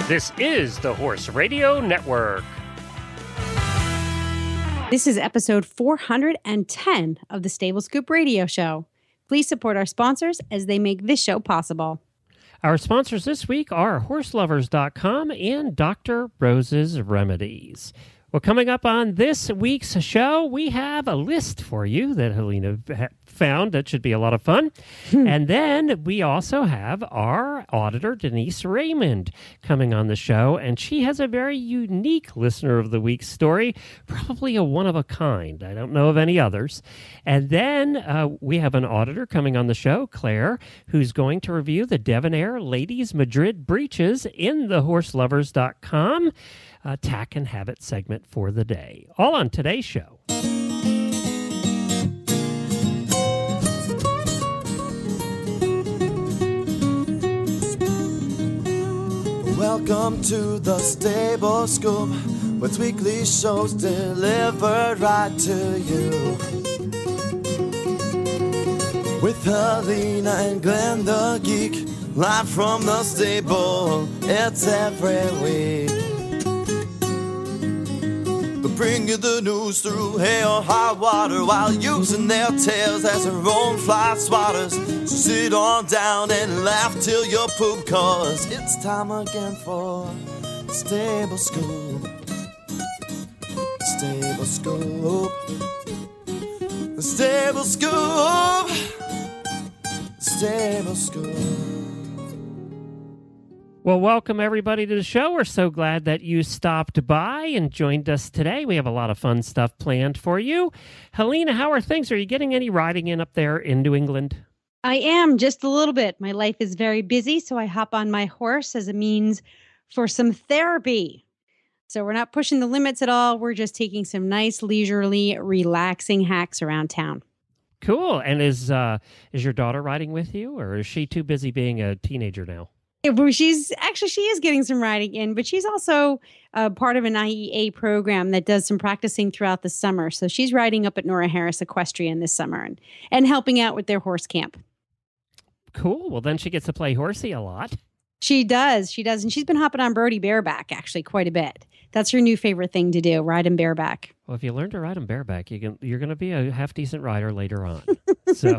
This is the Horse Radio Network. This is episode 410 of the Stable Scoop Radio Show. Please support our sponsors as they make this show possible. Our sponsors this week are horselovers.com and Dr. Rose's Remedies. Well, coming up on this week's show, we have a list for you that Helena found that should be a lot of fun. And then we also have our auditor, Denise Raymond, coming on the show. And she has a very unique Listener of the Week story, probably a one-of-a-kind. I don't know of any others. And then we have an auditor coming on the show, Claire, who's going to review the Debonair Ladies Madrid Breeches in the horselovers.com tack and habit segment for the day. All on today's show. Welcome to the Stable Scoop, with weekly shows delivered right to you. With Helena and Glenn the Geek, live from the stable, it's every week. Bring you the news through hail or high water, while using their tails as their own fly swatters. So sit on down and laugh till you poop, cause it's time again for the Stable Scoop. Stable Scoop. The Stable Scoop. Stable Scoop. Well, welcome everybody to the show. We're so glad that you stopped by and joined us today. We have a lot of fun stuff planned for you. Helena, how are things? Are you getting any riding in up there in New England? I am, just a little bit. My life is very busy, so I hop on my horse as a means for some therapy. So we're not pushing the limits at all. We're just taking some nice, leisurely, relaxing hacks around town. Cool. And is your daughter riding with you, or is she too busy being a teenager now? She is getting some riding in, but she's also part of an IEA program that does some practicing throughout the summer. So she's riding up at Nora Harris Equestrian this summer and helping out with their horse camp. Cool. Well, then she gets to play horsey a lot. She does. And she's been hopping on Brody bareback actually quite a bit. That's her new favorite thing to do, ride him bareback. Well, if you learn to ride him bareback, you're going to be a half-decent rider later on. So...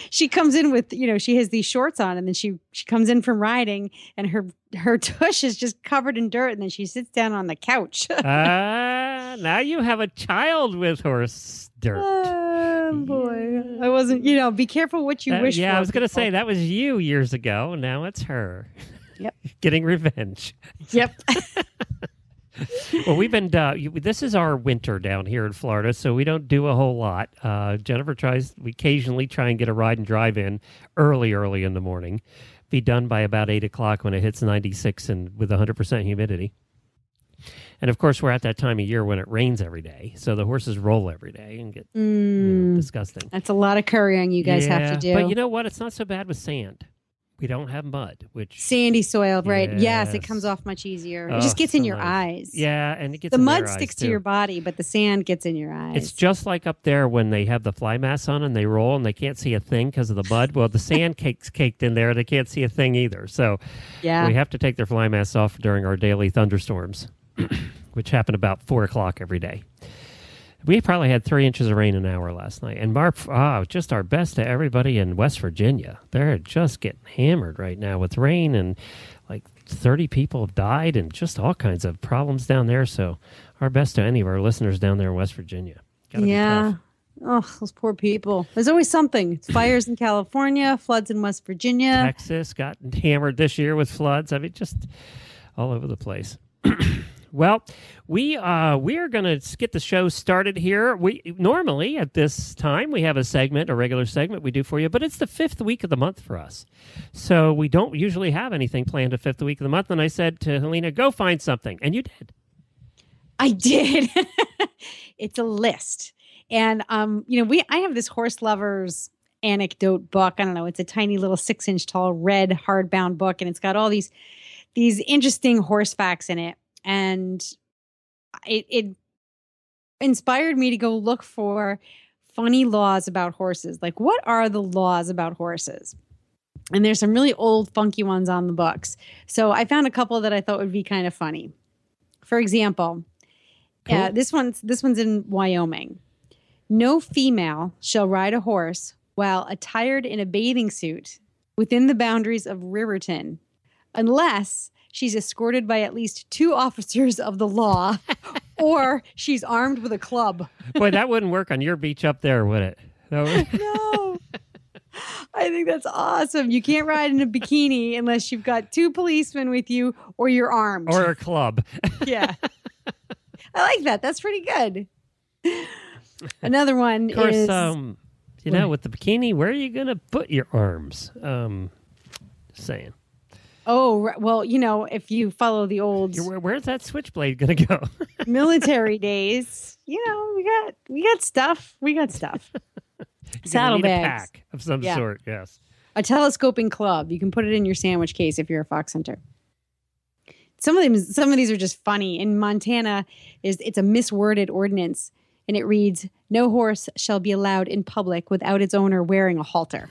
She comes in with, she has these shorts on, and then she comes in from riding, and her tush is just covered in dirt, and then she sits down on the couch. Now you have a child with horse dirt. Oh, boy. I wasn't, be careful what you wish for. Yeah, I was going to say, that was you years ago. Now it's her. Yep. Getting revenge. Yep. Well, we've been, this is our winter down here in Florida, so we don't do a whole lot. Jennifer we occasionally try and get a ride and drive in early in the morning. Be done by about 8 o'clock when it hits 96 and with 100% humidity. And of course, we're at that time of year when it rains every day. So the horses roll every day and get disgusting. That's a lot of currying you guys have to do. But you know what? It's not so bad with sand. We don't have mud, which... Sandy soil, right? Yes, it comes off much easier. It just gets in your eyes. Yeah, and it gets the in mud their sticks eyes, to your body, but the sand gets in your eyes. It's just like up there when they have the fly mask on and they roll and they can't see a thing because of the mud. Well, the sand cake's caked in there. They can't see a thing either. So we have to take their fly masks off during our daily thunderstorms, which happen about 4 o'clock every day. We probably had 3 inches of rain an hour last night. And just our best to everybody in West Virginia. They're just getting hammered right now with rain, and like 30 people have died and just all kinds of problems down there. So our best to any of our listeners down there in West Virginia. Gotta be tough. Oh, those poor people. There's always something. It's fires in California, floods in West Virginia. Texas got hammered this year with floods. I mean, just all over the place. Well, we are going to get the show started here. We normally at this time we have a regular segment we do for you, but it's the 5th week of the month for us. So we don't usually have anything planned the 5th week of the month. And I said to Helena, go find something. And you did. I did. It's a list. And, I have this Horse Lovers anecdote book. I don't know. It's a tiny little 6-inch tall red hardbound book. And it's got all these interesting horse facts in it. And it inspired me to go look for funny laws about horses. Like, what are the laws about horses? And there's some really old, funky ones on the books. So I found a couple that I thought would be kind of funny. For example, Cool. this one's in Wyoming. No female shall ride a horse while attired in a bathing suit within the boundaries of Riverton, unless she's escorted by at least 2 officers of the law or she's armed with a club. Boy, that wouldn't work on your beach up there, would it? No. I think that's awesome. You can't ride in a bikini unless you've got 2 policemen with you or you're armed. Or a club. Yeah. I like that. That's pretty good. Another one Of course, is... you know, with the bikini, where are you going to put your arms? Just saying. Oh, well, you know, if you follow the old Where's that switchblade going to go? military days, you know, we got stuff. We got stuff. Saddlebags. A pack of some sort, yes. A telescoping club. You can put it in your sandwich case if you're a fox hunter. Some of these are just funny. In Montana, it's a misworded ordinance, and it reads, "No horse shall be allowed in public without its owner wearing a halter."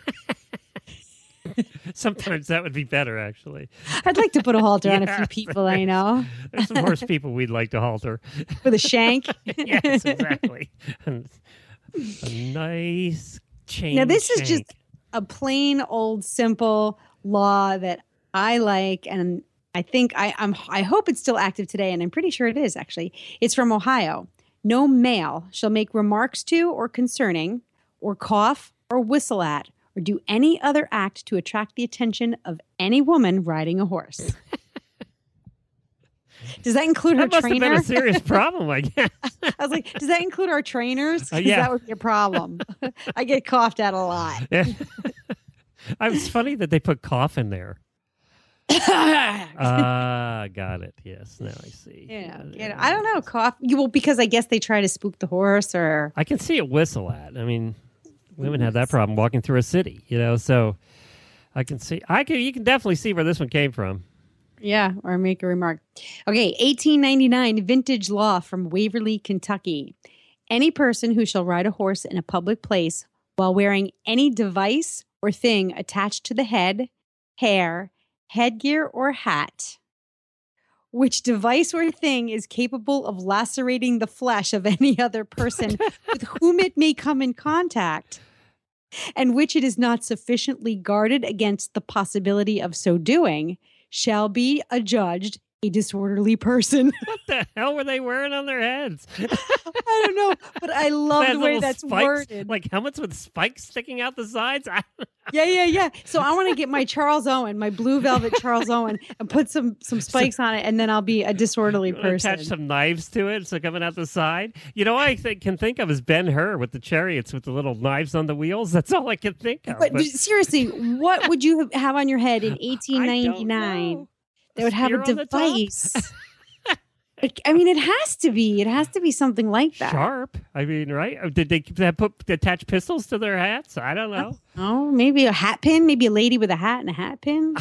Sometimes that would be better, actually. I'd like to put a halter on a few people I know. There's some horse people we'd like to halter. With a shank. Yes, exactly. And a nice chain. Now, this shank. is just a plain old simple law that I like, and I think I hope it's still active today, and I'm pretty sure it is, actually. It's from Ohio. No male shall make remarks to or concerning, or cough or whistle at, or do any other act to attract the attention of any woman riding a horse. Does that include her That must trainer? have been a serious problem, I guess. I was like, does that include our trainers? 'Cause Yeah. that would be a problem. I get coughed at a lot. It's funny that they put cough in there. Got it. Yes, now I see. Yeah, I don't know. Cough. Well, because I guess they try to spook the horse, or I can see a whistle at. I mean, women have that problem walking through a city, you know. So I can see. You can definitely see where this one came from. yeah, or make a remark. Okay, 1899 vintage law from Waverly, Kentucky. Any person who shall ride a horse in a public place while wearing any device or thing attached to the head, hair, headgear, or hat, which device or thing is capable of lacerating the flesh of any other person with whom it may come in contact, and which it is not sufficiently guarded against the possibility of so doing, shall be adjudged a disorderly person. What the hell were they wearing on their heads? I don't know, but I love the way Little that's spikes, worded. like helmets with spikes sticking out the sides. Yeah. So I want to get my Charles Owen, my blue velvet Charles Owen, and put some spikes on it, and then I'll be a disorderly person. Attach some knives to it, so coming out the side. You know, I can think of is Ben-Hur with the chariots with the little knives on the wheels. That's all I can think of. But seriously, what would you have on your head in 1899 that would have a device? I mean, it has to be. It has to be something like that. Sharp. I mean, right? Did they attach pistols to their hats? I don't know. Oh, maybe a hat pin. Maybe a lady with a hat and a hat pin.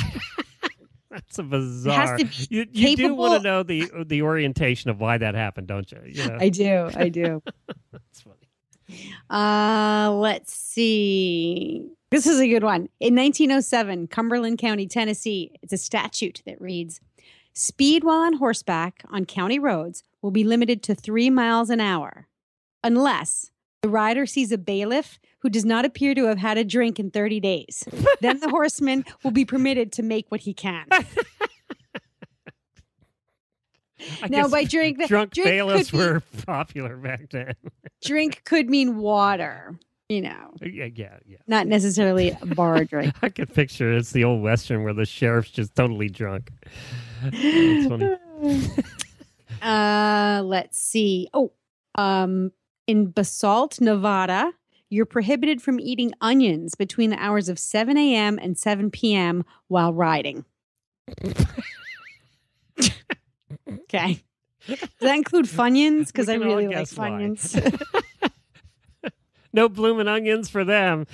That's a bizarre. It has to be you do want to know the orientation of why that happened, don't you? You know? I do. That's funny. Let's see. This is a good one. In 1907, Cumberland County, Tennessee, it's a statute that reads, speed while on horseback on county roads will be limited to 3 miles an hour unless the rider sees a bailiff who does not appear to have had a drink in 30 days. Then the horseman will be permitted to make what he can. Now, by drink bailiffs were popular back then. Drink could mean water, you know. Yeah. Not necessarily a bar drink. I could picture it's the old Western where the sheriff's just totally drunk. That's funny. Let's see. In Basalt, Nevada, you're prohibited from eating onions between the hours of 7 a.m. and 7 p.m. while riding. Okay. Does that include Funyuns? Because I really like Funyuns. No bloomin' onions for them.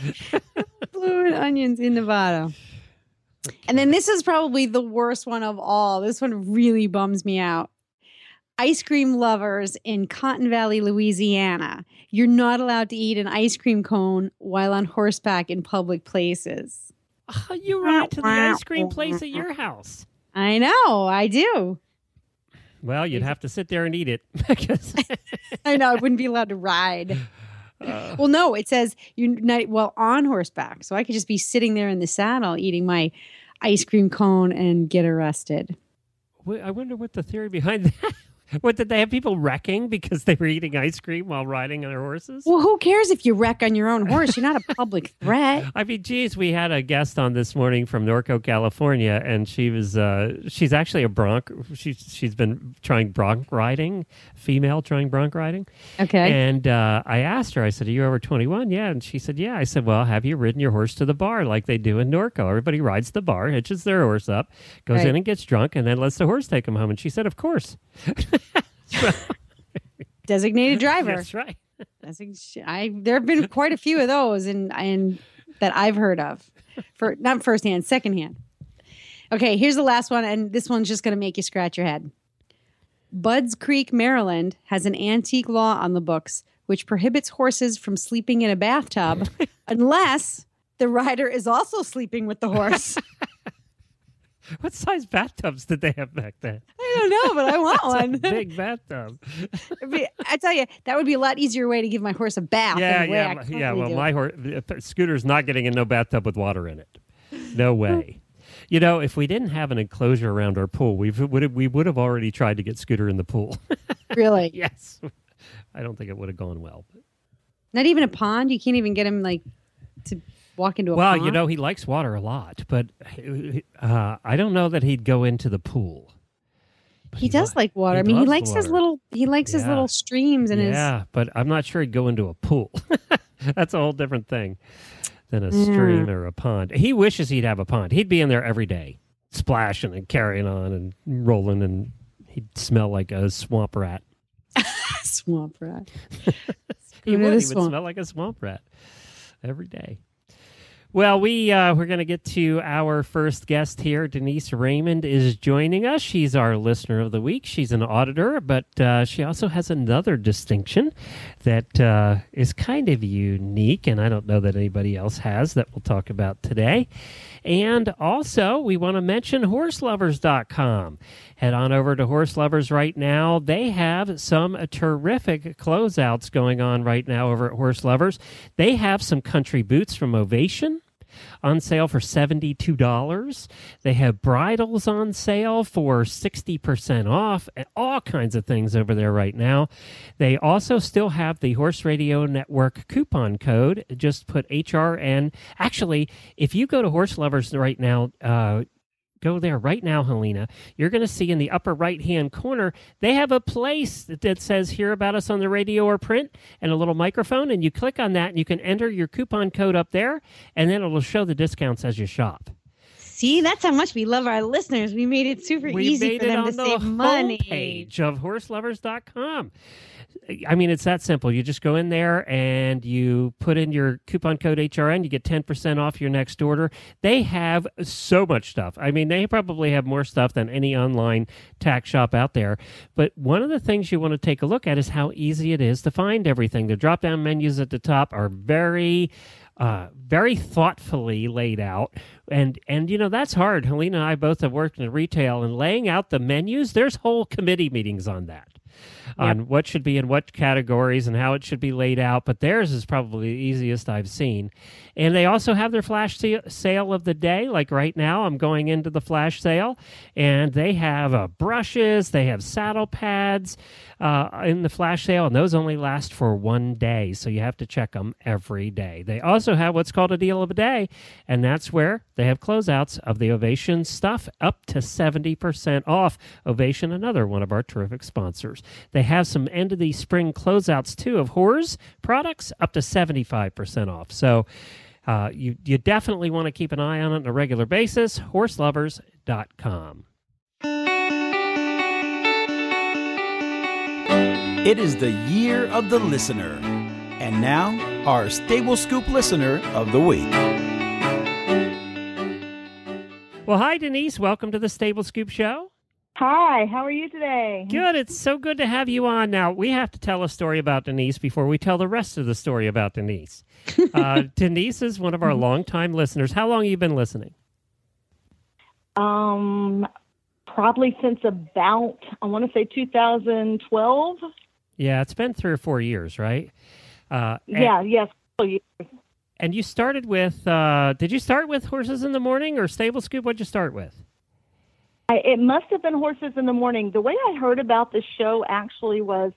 Bloomin' onions in Nevada. And then this is probably the worst one of all. This one really bums me out. Ice cream lovers in Cotton Valley, Louisiana. You're not allowed to eat an ice cream cone while on horseback in public places. Oh, you ride to the ice cream place at your house. I know, I do. Well, you'd have to sit there and eat it. Because I know, I wouldn't be allowed to ride. Well, no, it says on horseback. So I could just be sitting there in the saddle eating my ice cream cone and get arrested. I wonder what the theory behind that. What, did they have people wrecking because they were eating ice cream while riding on their horses? Well, who cares if you wreck on your own horse? You're not a public threat. I mean, geez, we had a guest on this morning from Norco, California, and she's actually a bronc. She's been trying bronc riding, female trying bronc riding. Okay. And I asked her, I said, are you over 21? Yeah. And she said, yeah. I said, well, have you ridden your horse to the bar like they do in Norco? Everybody rides the bar, hitches their horse up, goes in and gets drunk, and then lets the horse take them home. And she said, of course. Designated driver. That's right. There have been quite a few of those, and that I've heard of, for not firsthand, secondhand. Okay, here's the last one, and this one's just going to make you scratch your head. Budds Creek, Maryland, has an antique law on the books which prohibits horses from sleeping in a bathtub unless the rider is also sleeping with the horse. What size bathtubs did they have back then? I don't know, but I want one. A big bathtub. I tell you, that would be a lot easier way to give my horse a bath. Yeah. Well, my horse, Scooter's not getting in no bathtub with water in it. No way. You know, if we didn't have an enclosure around our pool, we would have already tried to get Scooter in the pool. Really? Yes. I don't think it would have gone well. Not even a pond? You can't even get him to walk into a pond? Well, you know, he likes water a lot, but I don't know that he'd go into the pool. But he does like water. I mean, he likes his little streams and his. Yeah, but I'm not sure he'd go into a pool. That's a whole different thing than a stream or a pond. He wishes he'd have a pond. He'd be in there every day, splashing and carrying on and rolling, and he'd smell like a swamp rat. Swamp rat. He would smell like a swamp rat every day. Well, we're going to get to our first guest here. Denise Raymond is joining us. She's our listener of the week. She's an auditor, but she also has another distinction that is kind of unique, and I don't know that anybody else has, that we'll talk about today. And also, we want to mention horselovers.com. Head on over to Horse Lovers right now. They have some terrific closeouts going on right now over at Horse Lovers. They have some country boots from Ovation on sale for $72. They have bridles on sale for 60% off, and all kinds of things over there right now. They also still have the Horse Radio Network coupon code. Just put HRN. Actually, if you go to Horse Lovers right now, go there right now, Helena. You're going to see in the upper right-hand corner, they have a place that says hear about us on the radio or print and a little microphone, and you click on that and you can enter your coupon code up there, and then it'll show the discounts as you shop. See, that's how much we love our listeners. We made it super easy for them to save money. Page of horselovers.com. I mean, it's that simple. You just go in there and you put in your coupon code HRN. You get 10% off your next order. They have so much stuff. I mean, they probably have more stuff than any online tack shop out there. But one of the things you want to take a look at is how easy it is to find everything. The drop-down menus at the top are very thoughtfully laid out. And you know, that's hard. Helena and I both have worked in retail, and laying out the menus, there's whole committee meetings on that. On what should be in what categories and how it should be laid out, but theirs is probably the easiest I've seen. And they also have their flash sale of the day. Like right now, I'm going into the flash sale, and they have brushes, they have saddle pads in the flash sale, and those only last for one day, so you have to check them every day. They also have what's called a deal of a day, and that's where they have closeouts of the Ovation stuff up to 70% off. Ovation, another one of our terrific sponsors. They have some end of the spring closeouts too of Horse products up to 75% off. So you definitely want to keep an eye on it on a regular basis. Horselovers.com. It is the year of the listener. And now, our Stable Scoop listener of the week. Well, hi, Denise. Welcome to the Stable Scoop Show. Hi, how are you today? Good. It's so good to have you on. Now, we have to tell a story about Denise before we tell the rest of the story about Denise. Denise is one of our longtime listeners. How long have you been listening? Probably since about, I want to say 2012. Yeah, it's been 3 or 4 years, right? Yes. And you started with, did you start with Horses in the Morning or Stable Scoop? What'd you start with? It must have been Horses in the Morning. The way I heard about the show actually was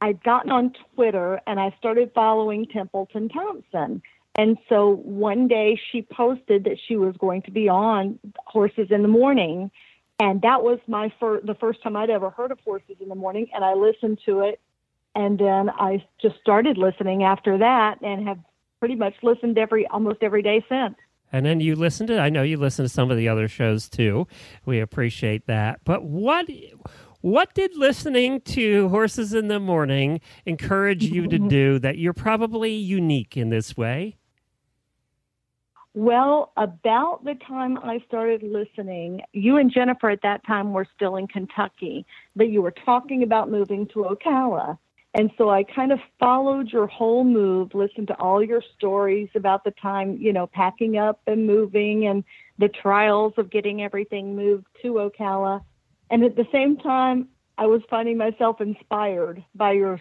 I'd gotten on Twitter and I started following Templeton Thompson. And so one day she posted that she was going to be on Horses in the Morning. And that was the first time I'd ever heard of Horses in the Morning. And I listened to it. And then I just started listening after that and have pretty much listened almost every day since. And then you listened to, I know you listen to some of the other shows too. We appreciate that. But what did listening to Horses in the Morning encourage you to do that you're probably unique in this way? Well, about the time I started listening, you and Jennifer at that time were still in Kentucky, but you were talking about moving to Ocala. And so I kind of followed your whole move, listened to all your stories about the time, packing up and moving and the trials of getting everything moved to Ocala. And at the same time, I was finding myself inspired by your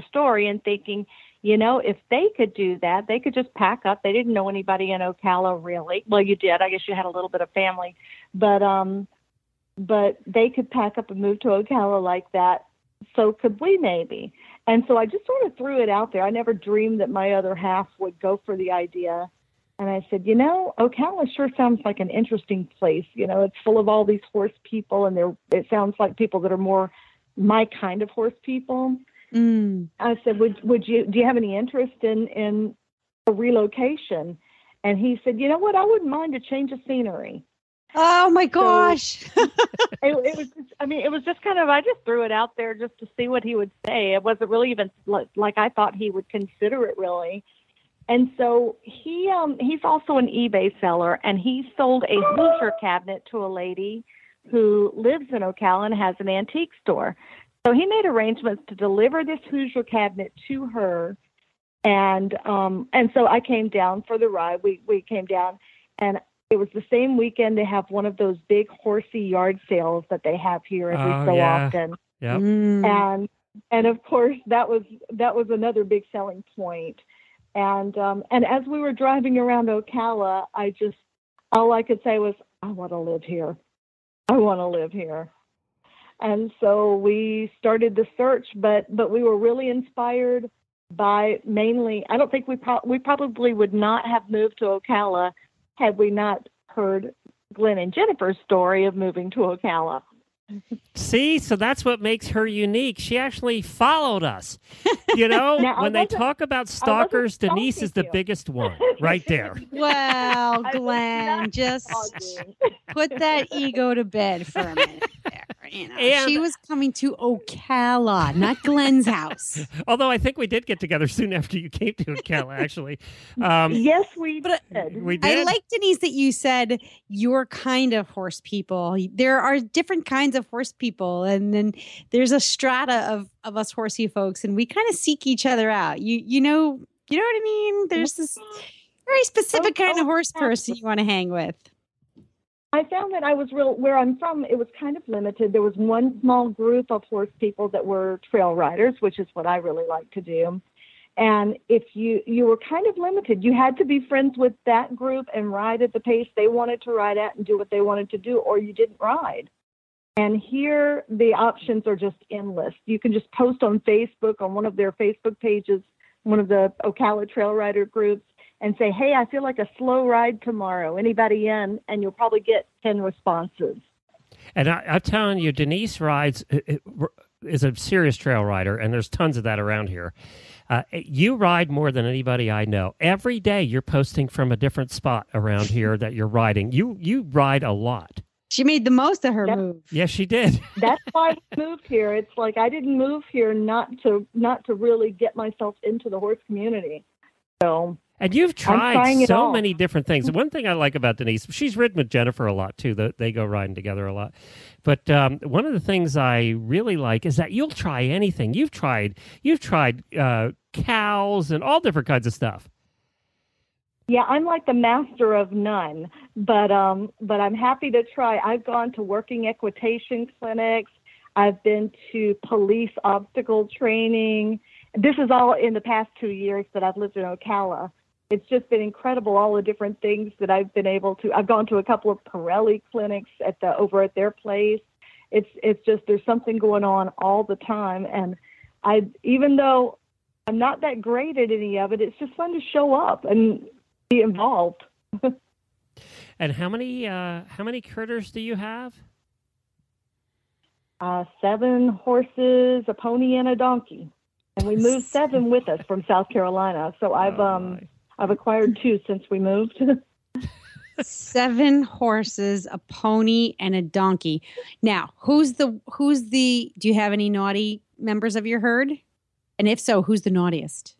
story and thinking, if they could do that, they could just pack up. They didn't know anybody in Ocala, really. Well, you did. I guess you had a little bit of family. But they could pack up and move to Ocala like that. So could we maybe? And so I just sort of threw it out there. I never dreamed that my other half would go for the idea. And I said, Ocala sure sounds like an interesting place. It's full of all these horse people, and it sounds like people that are more my kind of horse people. I said, do you have any interest in a relocation? And he said, you know what? I wouldn't mind a change of scenery. Oh my gosh. So it was just kind of, I just threw it out there just to see what he would say. It wasn't really even like I thought he would consider it really. And so he's also an eBay seller, and he sold a Hoosier cabinet to a lady who lives in Ocala and has an antique store. So he made arrangements to deliver this Hoosier cabinet to her. And so I came down for the ride. We came down, and it was the same weekend they have one of those big horsey yard sales that they have here every so often. Yep. And of course that was another big selling point. And as we were driving around Ocala, all I could say was, I want to live here. I want to live here. And so we started the search, but we were really inspired by mainly, I don't think we probably would not have moved to Ocala had we not heard Glenn and Jennifer's story of moving to Ocala. See, so that's what makes her unique. She actually followed us. Now, when they talk about stalkers, Denise is the biggest one right there. Well, Glenn, just put that ego to bed for a minute there. And she was coming to Ocala, not Glenn's house. Although I think we did get together soon after you came to Ocala, actually. Yes, we did. We did. I like, Denise, that you said your kind of horse people. There are different kinds of horse people, and then there's a strata of us horsey folks, and we kind of seek each other out. You know what I mean? There's this very specific kind of horse person you want to hang with. I found that where I'm from, it was kind of limited. There was one small group of horse people that were trail riders, which is what I really like to do. And if you were kind of limited, you had to be friends with that group and ride at the pace they wanted to ride at and do what they wanted to do, or you didn't ride. And here the options are just endless. You can just post on Facebook, on one of their Facebook pages, one of the Ocala trail rider groups, and say, hey, I feel like a slow ride tomorrow. Anybody in? And you'll probably get 10 responses. And I'm telling you, Denise is a serious trail rider, and there's tons of that around here. You ride more than anybody I know. Every day you're posting from a different spot around here that you're riding. You ride a lot. She made the most of her move. Yes, she did. That's why I moved here. It's like I didn't move here not to really get myself into the horse community. So And you've tried trying it so all. many different things. One thing I like about Denise, she's ridden with Jennifer a lot too. They go riding together a lot. But one of the things I really like is that you'll try anything. You've tried cows and all different kinds of stuff. Yeah, I'm like the master of none, but I'm happy to try. I've gone to working equitation clinics. I've been to police obstacle training. This is all in the past 2 years that I've lived in Ocala. It's just been incredible, all the different things that I've been able to. I've gone to a couple of Pirelli clinics over at their place. It's just, there's something going on all the time. And even though I'm not that great at any of it, it's just fun to show up and be involved. And how many critters do you have? 7 horses, a pony, and a donkey. And we moved 7 with us from South Carolina. So I've acquired 2 since we moved. 7 horses, a pony, and a donkey. Now, who's the do you have any naughty members of your herd? And if so, who's the naughtiest?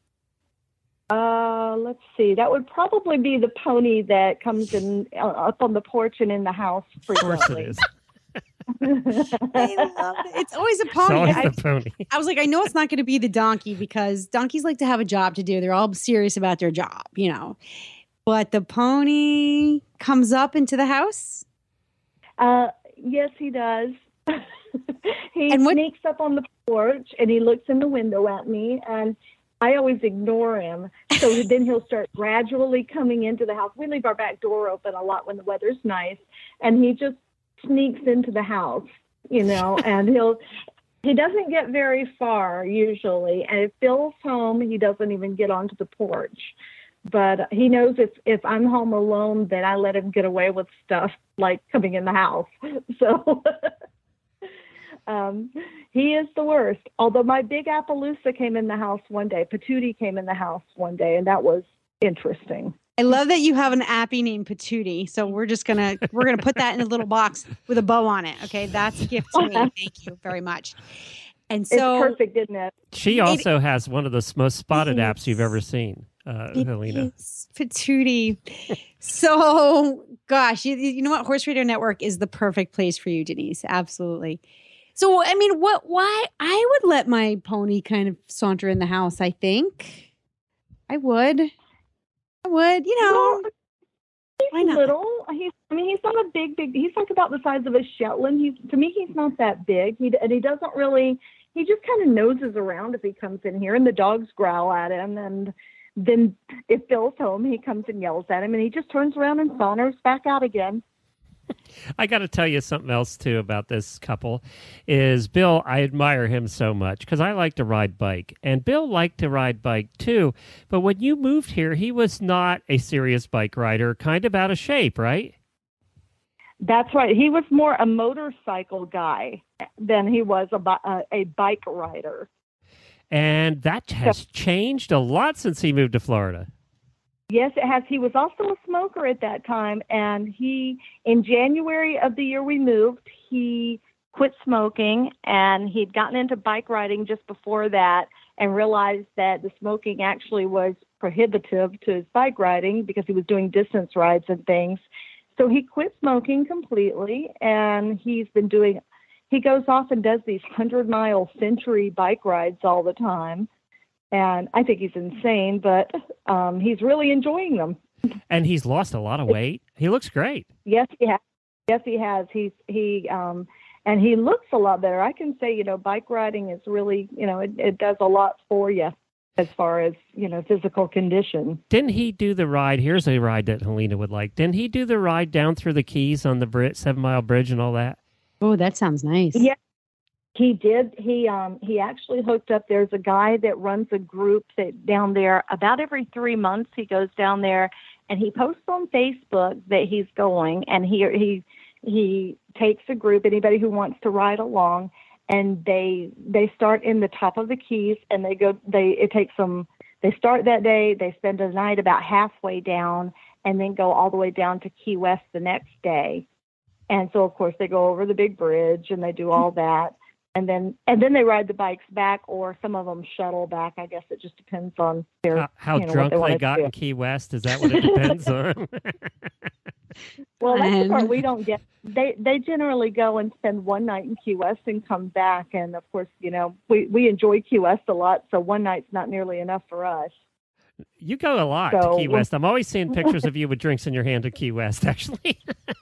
Let's see. That would probably be the pony that comes in up on the porch and in the house frequently. Of course it is. I love it. It's always a pony. It's always the pony. I was like, I know it's not going to be the donkey because donkeys like to have a job to do. They're all serious about their job, But the pony comes up into the house? Yes, he does. He sneaks up on the porch and he looks in the window at me, and I always ignore him. So then he'll start gradually coming into the house. We leave our back door open a lot when the weather's nice, and he just sneaks into the house, and he doesn't get very far usually. And if Bill's home, he doesn't even get onto the porch. But he knows if I'm home alone, then I let him get away with stuff like coming in the house. So he is the worst. Although my big Appaloosa came in the house one day. Patootie came in the house one day, and that was interesting. I love that you have an appy named Patootie. So we're gonna put that in a little box with a bow on it. Okay, that's a gift to me. Thank you very much. And so it's perfect, isn't it? She also has one of the most spotted apps you've ever seen, Helena. Patootie. So, gosh, you know what? Horse Radio Network is the perfect place for you, Denise. Absolutely. So, I mean, why I would let my pony kind of saunter in the house, I think. I would, Well, why not? Little. He's not a big. He's like about the size of a Shetland. To me, he's not that big. He doesn't really. He just kind of noses around if he comes in here, and the dogs growl at him. And then if Bill's home, he comes and yells at him, and he just turns around and saunters back out again. I got to tell you something else, too, about this couple is Bill. I admire him so much because I like to ride bike, and Bill liked to ride bike, too. But when you moved here, he was not a serious bike rider, kind of out of shape, right? That's right. He was more a motorcycle guy than he was a bike rider. And that has changed a lot since he moved to Florida. Yes, it has. He was also a smoker at that time, and in January of the year we moved, he quit smoking, and he'd gotten into bike riding just before that and realized that the smoking actually was prohibitive to his bike riding because he was doing distance rides and things. So he quit smoking completely, and he goes off and does these 100-mile century bike rides all the time. And I think he's insane, but he's really enjoying them. And he's lost a lot of weight. He looks great. Yes, he has. Yes, he has. And he looks a lot better. I can say, bike riding is really, it does a lot for you as far as, physical condition. Didn't he do the ride? Here's a ride that Helena would like. Didn't he do the ride down through the Keys on the 7 Mile Bridge and all that? Oh, that sounds nice. Yeah. He did. He actually hooked up. There's a guy that runs a group that down there about every 3 months. He goes down there and he posts on Facebook that he's going, and he takes a group, anybody who wants to ride along, and they start in the top of the Keys, and it takes them. They start that day. They spend a night about halfway down, and then go all the way down to Key West the next day. And so, of course, they go over the big bridge and they do all that. And then they ride the bikes back, or some of them shuttle back. I guess it just depends on their how what drunk they want got to do. in Key West. Is that what it depends on? Well, that's the part we don't get. They generally go and spend one night in Key West and come back. And of course, we enjoy Key West a lot, so one night's not nearly enough for us. You go a lot to Key West. I'm always seeing pictures of you with drinks in your hand at Key West, actually.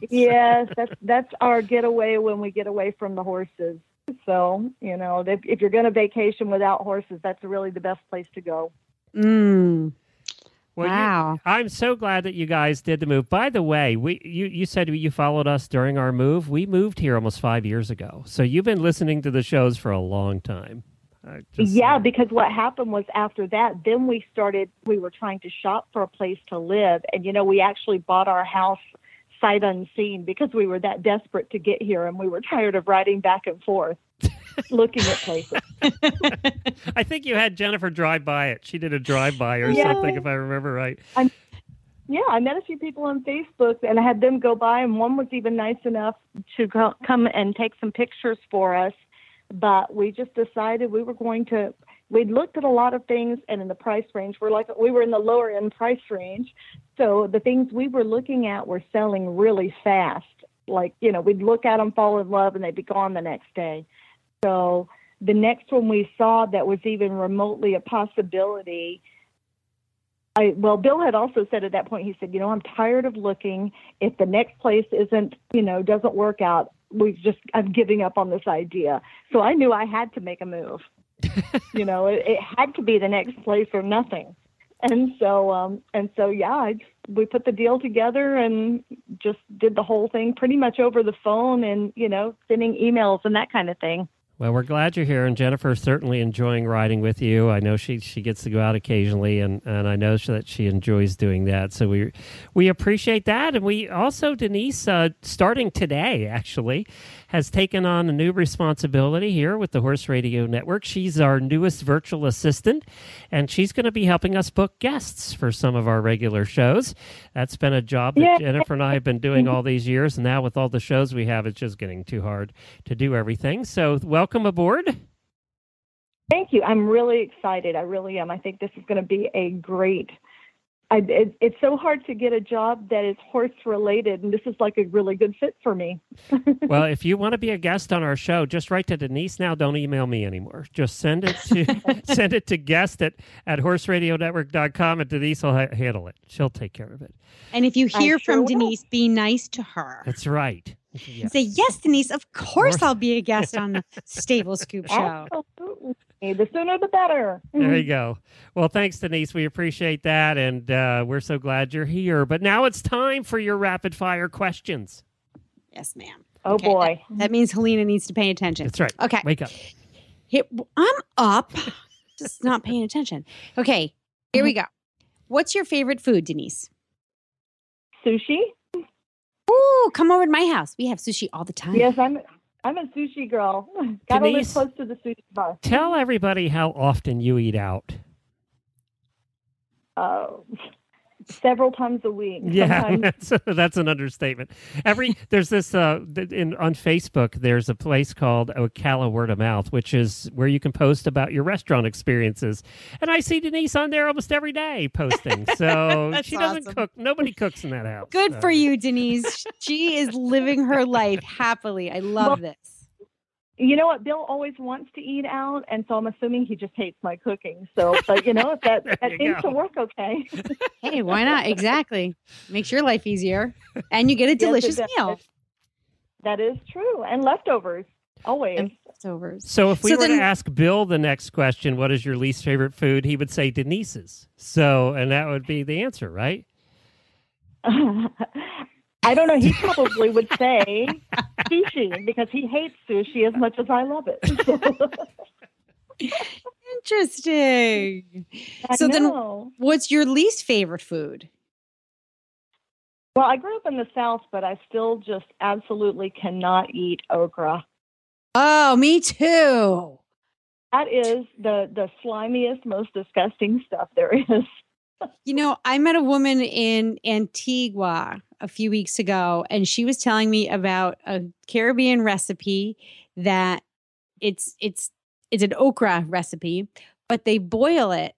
Yes, that's our getaway when we get away from the horses. So, if you're going to vacation without horses, that's really the best place to go. Mm. Well, Wow. I'm so glad that you guys did the move. By the way, you said you followed us during our move. We moved here almost 5 years ago. So you've been listening to the shows for a long time. Because what happened was after that, then we were trying to shop for a place to live. And, we actually bought our house sight unseen because we were that desperate to get here, and we were tired of riding back and forth looking at places. I think you had Jennifer drive by it. She did a drive-by or something, if I remember right. I met a few people on Facebook, and I had them go by, and one was even nice enough to come and take some pictures for us. But we just decided we'd looked at a lot of things, and in the price range, we were in the lower end price range. So the things we were looking at were selling really fast. Like, we'd look at them, fall in love, and they'd be gone the next day. So the next one we saw that was even remotely a possibility. Bill had also said at that point, he said, I'm tired of looking. If the next place doesn't work out, I'm giving up on this idea. So I knew I had to make a move. It had to be the next place or nothing. And so, we put the deal together and just did the whole thing pretty much over the phone and, sending emails and that kind of thing. Well, we're glad you're here, and Jennifer's certainly enjoying riding with you. I know she gets to go out occasionally, and I know that she enjoys doing that. So we appreciate that, and we also, Denise, starting today, actually, has taken on a new responsibility here with the Horse Radio Network. She's our newest virtual assistant, and she's going to be helping us book guests for some of our regular shows. That's been a job that Jennifer and I have been doing all these years, and now with all the shows we have, it's just getting too hard to do everything. So welcome aboard. Thank you. I'm really excited. I really am. I think this is going to be a great... it's so hard to get a job that is horse related, and this is like a really good fit for me. Well, if you want to be a guest on our show, just write to Denise now. Don't email me anymore. Just send it to guest at horseradionetwork.com, and Denise will handle it. She'll take care of it. And if you hear from Denise, be nice to her. That's right. Yes. Say, yes, Denise, of course I'll be a guest on the Stable Scoop Show. Absolutely. The sooner the better. There you go. Well, thanks, Denise. We appreciate that, and we're so glad you're here. But now it's time for your rapid-fire questions. Yes, ma'am. Oh, okay, boy. That means Helena needs to pay attention. That's right. Okay. Wake up. I'm up, just not paying attention. Okay, here we go. What's your favorite food, Denise? Sushi. Ooh, come over to my house. We have sushi all the time. Yes, I'm a sushi girl. Gotta live Denise, close to the sushi bar. Tell everybody how often you eat out. Several times a week. Yeah, that's an understatement. There's this on Facebook. There's a place called Ocala Word of Mouth, which is where you can post about your restaurant experiences. And I see Denise on there almost every day posting. So she doesn't cook. Nobody cooks in that house. Good for you, Denise. She is living her life happily. I love this. You know what? Bill always wants to eat out, and so I'm assuming he just hates my cooking. So, but if that seems to work okay. Hey, why not? Exactly. Makes your life easier, and you get a delicious meal. That is true, and leftovers always. And leftovers. So, if we were to ask Bill the next question, what is your least favorite food? He would say Denise's. So, and that would be the answer, right? I don't know. He probably would say sushi because he hates sushi as much as I love it. Interesting. Then what's your least favorite food? Well, I grew up in the South, but I still just absolutely cannot eat okra. Oh, me too. That is the slimiest, most disgusting stuff there is. I met a woman in Antigua a few weeks ago, and she was telling me about a Caribbean recipe that it's an okra recipe, but they boil it.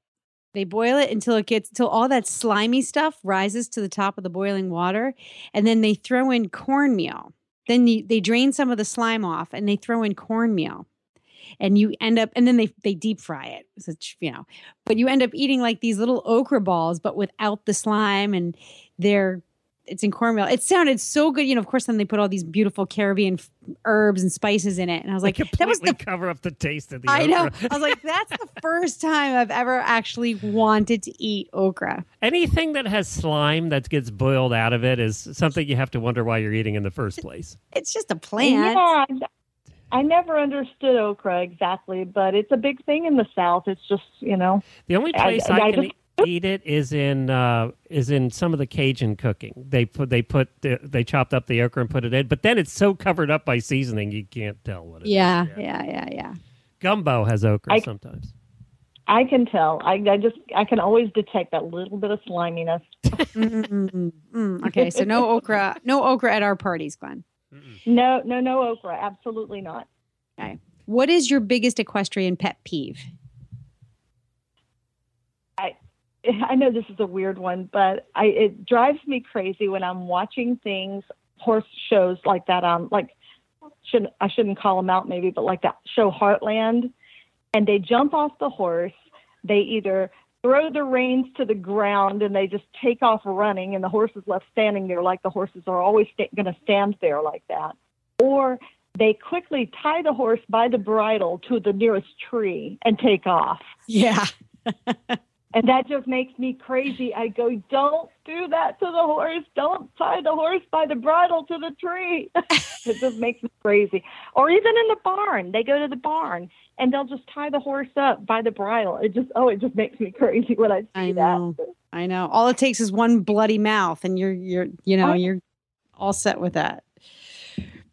They boil it until all that slimy stuff rises to the top of the boiling water, and then they throw in cornmeal. Then they drain some of the slime off, and they throw in cornmeal, and you end up, and then they deep fry it. So, but you end up eating like these little okra balls, but without the slime, and it's in cornmeal. It sounded so good. Of course, then they put all these beautiful Caribbean herbs and spices in it. And I was like, that was cover up the taste of the I okra. know. I was like, that's the first time I've ever actually wanted to eat okra. Anything that has slime that gets boiled out of it is something you have to wonder why you're eating in the first place. It's just a plant. Yeah, I never understood okra exactly, but it's a big thing in the South. It's just, The only place I can eat it is in some of the Cajun cooking. They chopped up the okra and put it in, but then it's so covered up by seasoning you can't tell what it is. Yeah. Gumbo has okra sometimes. I can tell. I can always detect that little bit of sliminess. Okay, so no okra at our parties, Glenn. No okra. Absolutely not. Okay. What is your biggest equestrian pet peeve? I know this is a weird one, but it drives me crazy when I'm watching horse shows like that. I shouldn't call them out maybe, but like that show Heartland, and they jump off the horse. They either throw the reins to the ground and they just take off running, and the horse is left standing there like the horses are always going to stand there like that. Or they quickly tie the horse by the bridle to the nearest tree and take off. Yeah. And that just makes me crazy. I go, don't do that to the horse. Don't tie the horse by the bridle to the tree. It just makes me crazy. Or even in the barn. They go to the barn and they'll just tie the horse up by the bridle. It just makes me crazy when I see that. I know. All it takes is one bloody mouth and you're all set with that.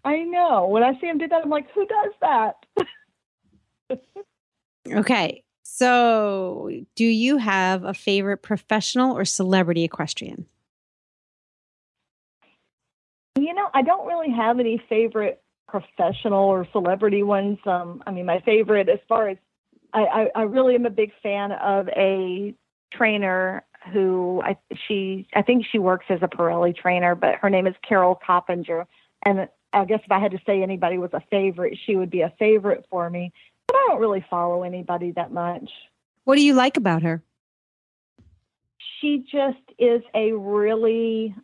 I know. When I see him do that, I'm like, who does that? Okay. So, do you have a favorite professional or celebrity equestrian? I don't really have any favorite professional or celebrity ones. My favorite, as far as I really am a big fan of a trainer who I think she works as a Pirelli trainer, but her name is Carol Coppinger. And I guess if I had to say anybody was a favorite, she would be a favorite for me. But I don't really follow anybody that much. What do you like about her? She just is a really,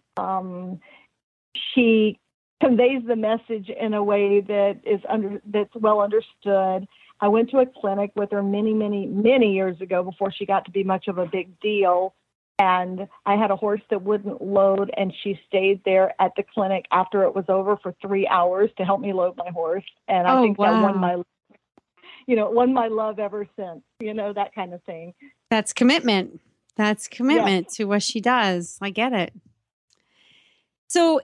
she conveys the message in a way that's well understood. I went to a clinic with her many, many, many years ago before she got to be much of a big deal. And I had a horse that wouldn't load, and she stayed there at the clinic after it was over for 3 hours to help me load my horse. And I think that won my love ever since, that kind of thing. That's commitment. To what she does. I get it. So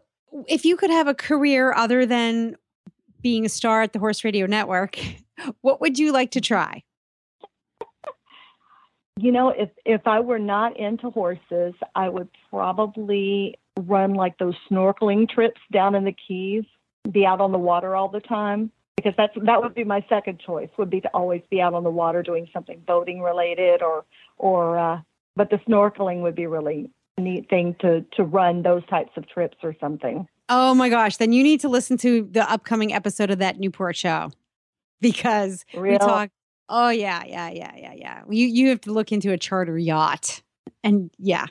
if you could have a career other than being a star at the Horse Radio Network, what would you like to try? If I were not into horses, I would probably run like those snorkeling trips down in the Keys, be out on the water all the time. Because that would be my second choice, would be to always be out on the water doing something boating related but the snorkeling would be really a neat thing to run those types of trips or something. Oh my gosh. Then you need to listen to the upcoming episode of that Newport show because we talk. Oh yeah. You have to look into a charter yacht. And yeah,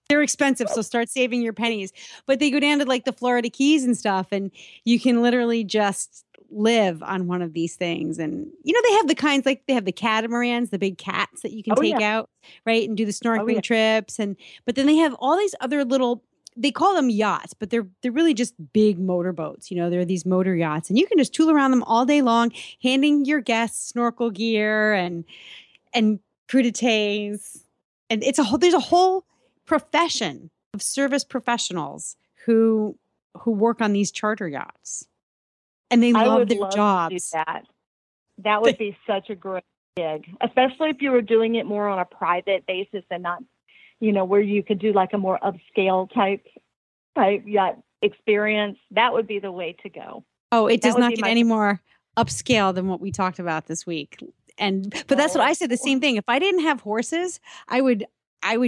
they're expensive. So start saving your pennies. But they go down to like the Florida Keys and stuff. And you can literally just live on one of these things. And, they have the kinds like they have the catamarans, the big cats that you can take out, right? And do the snorkeling trips. But then they have all these other little, they call them yachts, but they're really just big motorboats. They're these motor yachts. And you can just tool around them all day long, handing your guests snorkel gear and crudités. And there's a whole profession of service professionals who work on these charter yachts, and they love their jobs. To do that. That would be such a great gig, especially if you were doing it more on a private basis and not, where you could do like a more upscale type yacht experience. That would be the way to go. Oh, it does not get any more upscale than what we talked about this week. But that's what I said, the same thing. If I didn't have horses, I would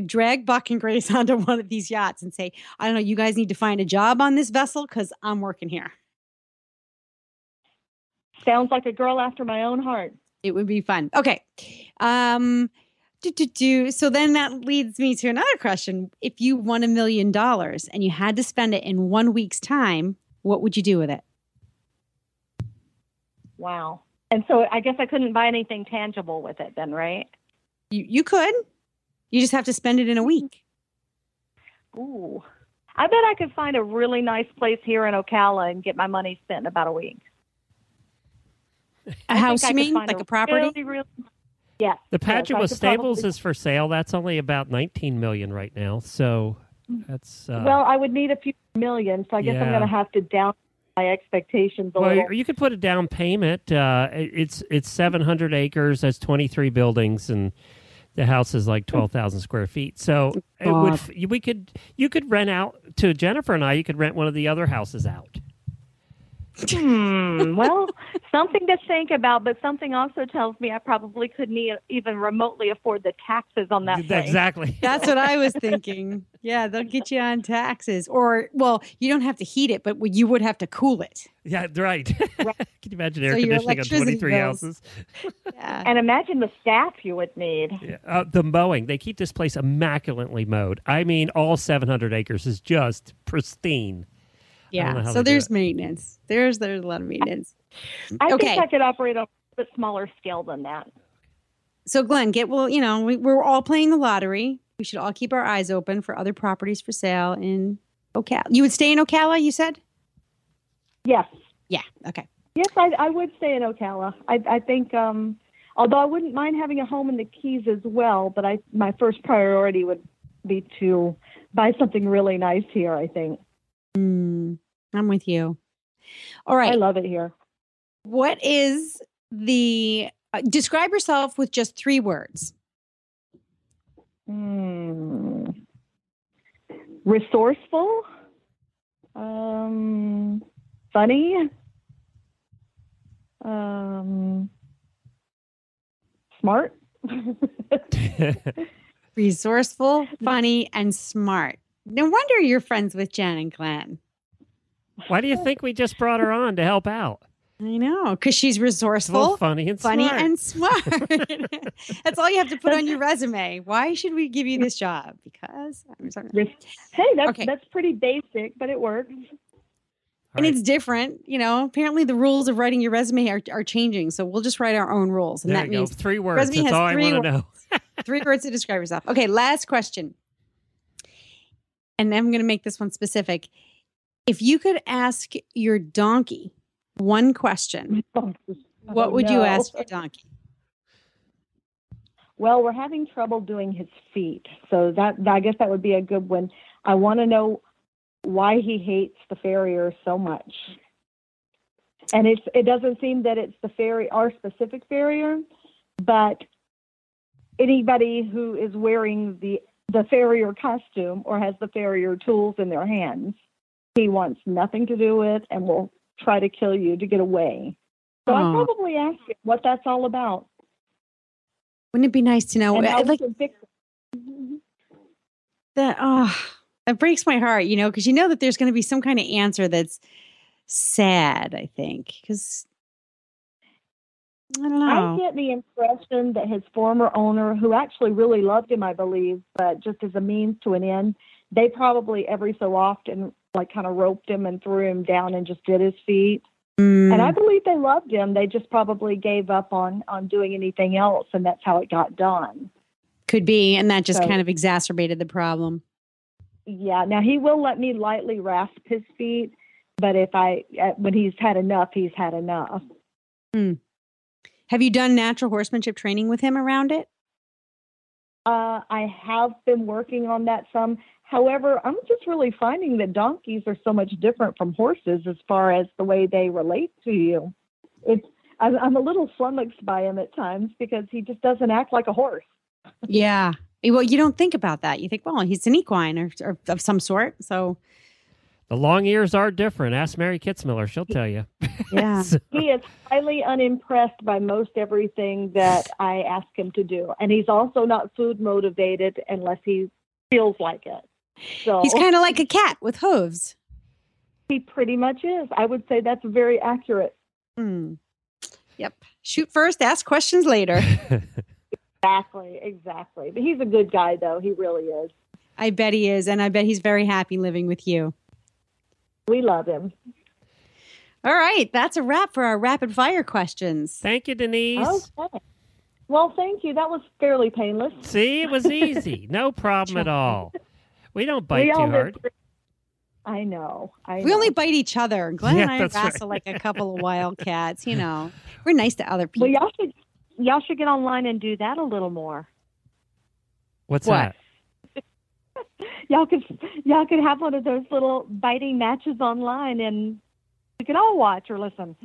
drag Buck and Grace onto one of these yachts and say, I don't know, you guys need to find a job on this vessel because I'm working here. Sounds like a girl after my own heart. It would be fun. Okay. So then that leads me to another question. If you won $1 million and you had to spend it in 1 week's time, what would you do with it? Wow. And so I guess I couldn't buy anything tangible with it then, right? You could. You just have to spend it in a week. Ooh. I bet I could find a really nice place here in Ocala and get my money spent in about a week. A house, you mean? Like a property? Yes. The Padua yes, Stables is for sale. That's only about $19 million right now. So that's well, I would need a few million, so I guess I'm going to have to down my expectations a little. Well, you could put a down payment. It's 700 acres. That's 23 buildings, and the house is like 12,000 square feet. So you could rent out to Jennifer and I. You could rent one of the other houses out. Well, something to think about, but something also tells me I probably couldn't even remotely afford the taxes on that place. Exactly. That's what I was thinking. Yeah, they'll get you on taxes. Or, well, you don't have to heat it, but you would have to cool it. Yeah, right. Can you imagine air So your conditioning on 23 bills. houses? Yeah. And imagine the staff you would need. Yeah. The mowing. They keep this place immaculately mowed. I mean, all 700 acres is just pristine. Yeah, so there's maintenance. There's a lot of maintenance. I think I could operate on a bit smaller scale than that. So Glenn, we're all playing the lottery. We should all keep our eyes open for other properties for sale in Ocala. You would stay in Ocala, you said? Yes. Yeah, okay. Yes, I would stay in Ocala. I think, although I wouldn't mind having a home in the Keys as well, but my first priority would be to buy something really nice here, I think. I'm with you. All right. I love it here. What is describe yourself with just 3 words. Resourceful, funny, smart. Resourceful, funny, and smart. No wonder you're friends with Jen and Glenn. Why do you think we just brought her on to help out? I know, because she's resourceful, funny, and smart. That's all you have to put on your resume. Why should we give you this job? Because I'm sorry. Hey, that's pretty basic, but it works. And it's different. Apparently the rules of writing your resume are changing. So we'll just write our own rules. And that means 3 words. That's all I want to know. 3 words to describe yourself. Okay, last question. And I'm going to make this one specific. If you could ask your donkey one question, what would you ask your donkey? Well, we're having trouble doing his feet. So I guess that would be a good one. I want to know why he hates the farrier so much. And it doesn't seem that it's our specific farrier, but anybody who is wearing the farrier costume or has the farrier tools in their hands, he wants nothing to do with and will try to kill you to get away. So I'd probably ask him what that's all about. Wouldn't it be nice to know? And how we like can fix it. That breaks my heart, because that there's going to be some kind of answer that's sad, I think, because I don't know. I get the impression that his former owner, who actually really loved him, I believe, but just as a means to an end, they probably every so often kind of roped him and threw him down and just did his feet. And I believe they loved him. They just probably gave up on doing anything else, and that's how it got done. Could be, and that just kind of exacerbated the problem. Yeah. Now, he will let me lightly rasp his feet, but when he's had enough, he's had enough. Have you done natural horsemanship training with him around it? I have been working on that some. However, I'm just really finding that donkeys are so much different from horses as far as the way they relate to you. I'm a little flummoxed by him at times because he just doesn't act like a horse. Yeah. Well, you don't think about that. You think, well, he's an equine or of some sort. So The long ears are different. Ask Mary Kitzmiller. She'll tell you. Yeah. So- He is highly unimpressed by most everything that I ask him to do. And he's also not food motivated unless he feels like it. So He's kind of like a cat with hooves. he pretty much is. I would say that's very accurate. Yep. Shoot first, ask questions later. Exactly. But he's a good guy, though. He really is. I bet he is. And I bet he's very happy living with you. We love him. All right. That's a wrap for our rapid fire questions. Thank you, Denise. Okay. Well, thank you. That was fairly painless. See, it was easy. No problem at all. We don't bite We too all hard. I know. We only bite each other. Glenn and I that's wrestle like a couple of wildcats. You know, we're nice to other people. Well, y'all should get online and do that a little more. What's What? that? Y'all could have one of those little biting matches online, and we could all watch or listen.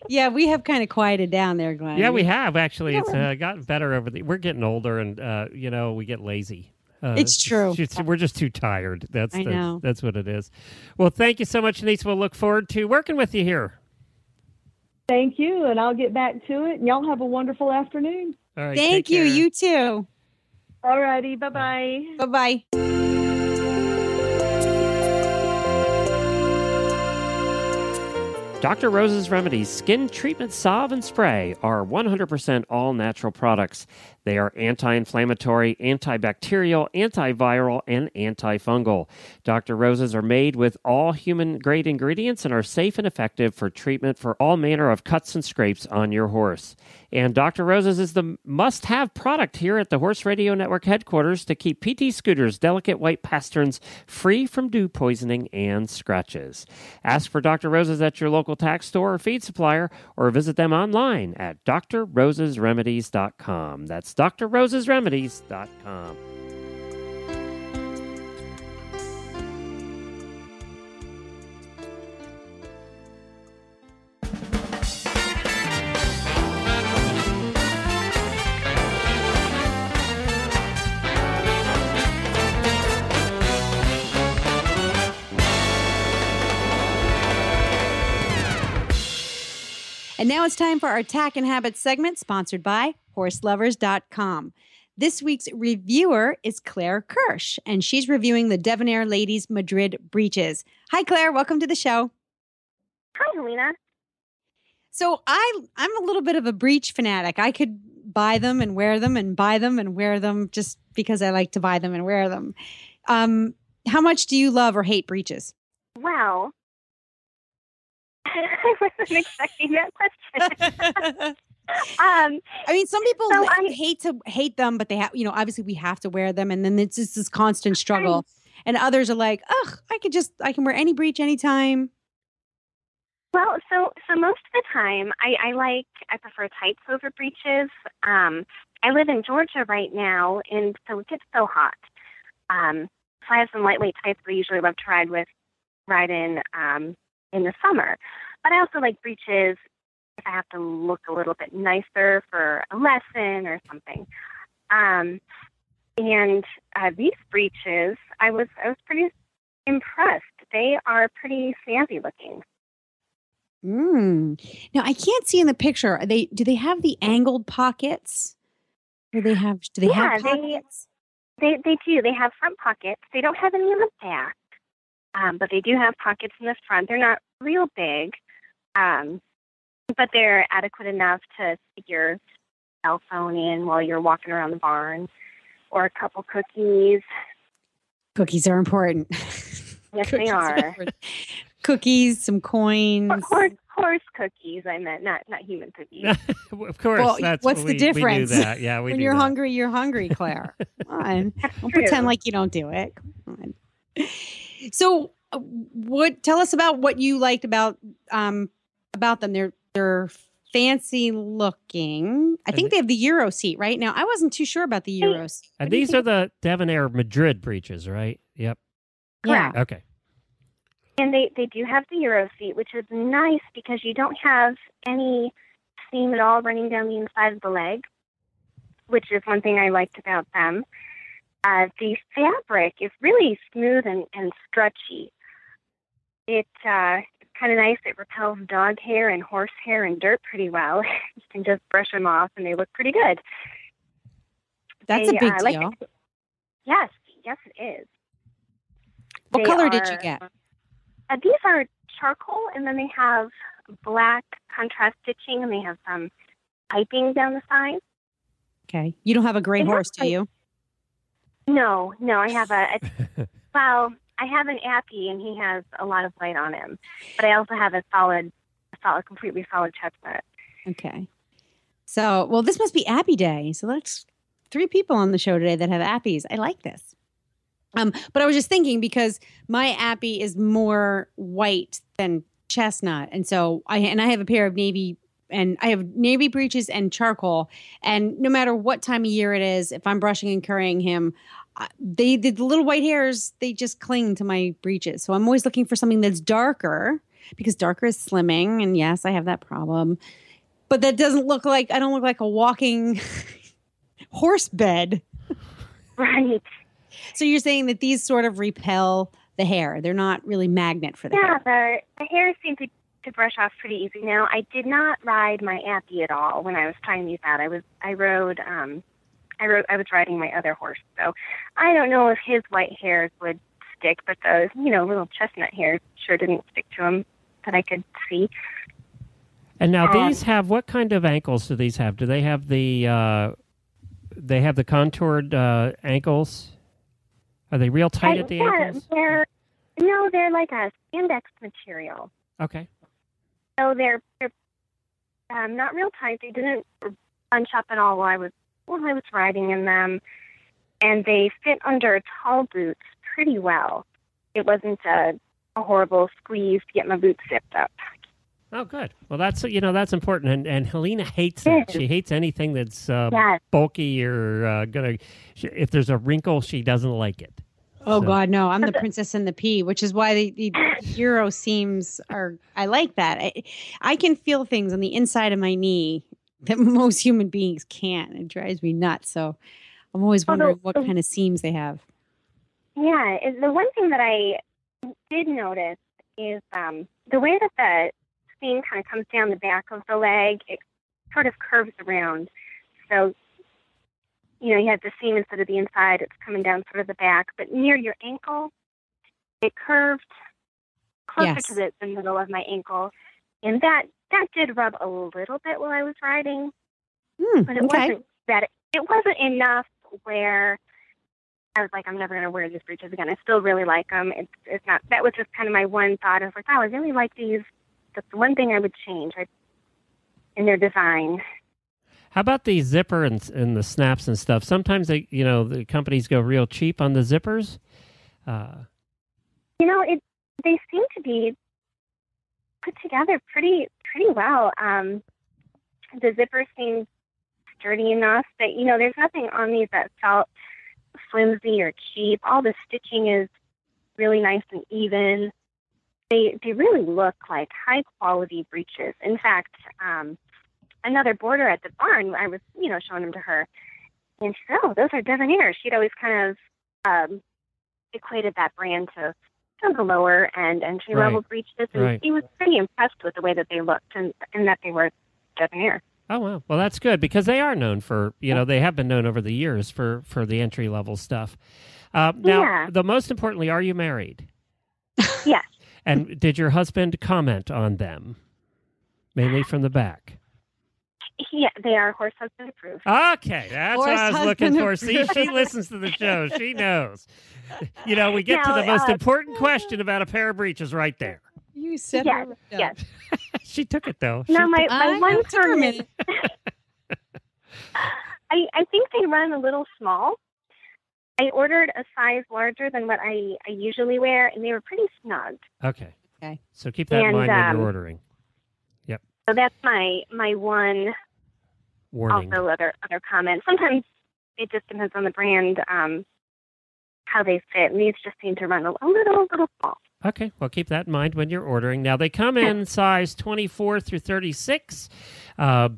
Yeah, we have kind of quieted down there, Glenn. Yeah, we have actually. It's gotten better we're getting older, and we get lazy. It's true. We're just too tired. I know. That's what it is. Well, thank you so much, Denise. We'll look forward to working with you here. Thank you, and I'll get back to it. And y'all have a wonderful afternoon. All right. Thank take you. care. You too. All righty. Bye-bye. Bye-bye. Dr. Rose's Remedies Skin Treatment Salve and Spray are 100% all-natural products. They are anti-inflammatory, antibacterial, antiviral, and antifungal. Dr. Rose's are made with all human-grade ingredients and are safe and effective for treatment for all manner of cuts and scrapes on your horse. And Dr. Rose's is the must-have product here at the Horse Radio Network headquarters to keep PT Scooter's delicate white pasterns free from dew poisoning and scratches. Ask for Dr. Rose's at your local tax store or feed supplier, or visit them online at drrosesremedies.com. That's drrosesremedies.com. And now it's time for our Tack and Habits segment, sponsored by horselovers.com. This week's reviewer is Claire Kirsch, and she's reviewing the Debonair Ladies Madrid Breeches. Hi, Claire. Welcome to the show. Hi, Helena. So I'm a little bit of a breech fanatic. I could buy them and wear them and buy them and wear them just because I like to buy them and wear them. How much do you love or hate breeches? Well, I wasn't expecting that question. I mean, some people So I- hate them, but they have, obviously we have to wear them, and then it's just this constant struggle. And others are like, ugh, I can wear any breech anytime. Well, so most of the time, I prefer tights over breeches. I live in Georgia right now, and so it gets so hot. So I have some lightweight tights that I usually love to ride in the summer. But I also like breeches if I have to look a little bit nicer for a lesson or something. And these breeches, I was pretty impressed. They are pretty snazzy looking. Now I can't see in the picture. Do they have the angled pockets? Do they have pockets? They do. They have front pockets. They don't have any in the back, but they do have pockets in the front. They're not real big, but they're adequate enough to stick your cell phone in while you're walking around the barn, or a couple cookies. Cookies are important. Yes, they are. Cookies, some coins. Horse cookies, I meant, not human cookies. Of course. Well, that's what's the difference? We knew that. Yeah, When you're hungry, you're hungry, Claire. Come on. Don't pretend like you don't do it. Come on. So, tell us about what you liked about them. They're fancy looking. I think they have the Euro seat right now. I wasn't too sure about the Euro seat. And these are the Debonair Madrid breeches, right? Yep. Yeah. Okay. And they do have the Euro seat, which is nice because you don't have any seam at all running down the inside of the leg, which is one thing I liked about them. The fabric is really smooth and stretchy. It's kind of nice. It repels dog hair and horse hair and dirt pretty well. You can just brush them off, and they look pretty good. That's a big deal. Yes, it is. What color did you get? These are charcoal, and then they have black contrast stitching, and they have some piping down the side. Okay. You don't have a gray horse, do you? No. I have I have an Appy, and he has a lot of white on him. But I also have a completely solid chestnut. Okay. So, well, this must be Appy Day. So that's 3 people on the show today that have Appies. I like this. But I was just thinking, because my Appy is more white than chestnut, and so I have a pair of navy, and I have navy breeches and charcoal, and no matter what time of year it is, if I'm brushing and currying him, the little white hairs, they just cling to my breeches. So I'm always looking for something that's darker, because darker is slimming, and yes, I have that problem. But that doesn't look like, I don't look like a walking horse bed. Right. So you're saying that these sort of repel the hair. They're not really magnet for the hair. Yeah, the hairs seem to brush off pretty easy now. I did not ride my Appy at all when I was trying these out. I was riding my other horse, so I don't know if his white hairs would stick, but those, little chestnut hairs sure didn't stick to him that I could see. And now these have, what kind of ankles do these have? Do they have the contoured ankles? Are they real tight at the ankles? They're like a spandex material. Okay. So they're not real tight. They didn't bunch up at all while I was riding in them, and they fit under tall boots pretty well. It wasn't a horrible squeeze to get my boots zipped up. Oh, good. Well, that's important. And Helena hates that. She hates anything that's bulky or if there's a wrinkle, she doesn't like it. Oh, so. God, no. I'm the princess and the pea, which is why the Euro seams are, I like that. I can feel things on the inside of my knee that most human beings can't. It drives me nuts. So I'm always wondering what kind of seams they have. Yeah. The one thing that I did notice is the way that the seam kind of comes down the back of the leg, it sort of curves around. So, you have the seam instead of the inside, it's coming down sort of the back. But near your ankle, it curved closer to the middle of my ankle. And that did rub a little bit while I was riding. But it wasn't enough where I was like, I'm never going to wear these breeches again. I still really like them. It's not, that was just kind of my one thought. I was like, oh, I really like these. That's the one thing I would change in their design. How about the zipper and the snaps and stuff? Sometimes the companies go real cheap on the zippers. They seem to be put together pretty well. The zipper seems sturdy enough that there's nothing on these that felt flimsy or cheap. All the stitching is really nice and even. They really look like high quality breeches. In fact, another boarder at the barn, I was showing them to her, and she said, "Oh, those are Devonair." She'd always kind of equated that brand to the lower end entry level breeches, and she was pretty impressed with the way that they looked and that they were Devonair. Oh, wow. Well, that's good, because they are known for, they have been known over the years for the entry level stuff. Now, the most importantly, are you married? Yes. And did your husband comment on them, mainly from the back? Yeah, they are horse husband approved. Okay, that's what I was looking for. See, she listens to the show. She knows. We get to the most important question about a pair of breeches right there. You said yes. She took it, though. No, my one comment. I think they run a little small. I ordered a size larger than what I usually wear, and they were pretty snug. Okay. So keep that in mind when you're ordering. Yep. So that's my one warning. Also, other comment. Sometimes it just depends on the brand, how they fit, and these just seem to run a little small. Okay, well, keep that in mind when you're ordering. Now, they come in size 24 through 36,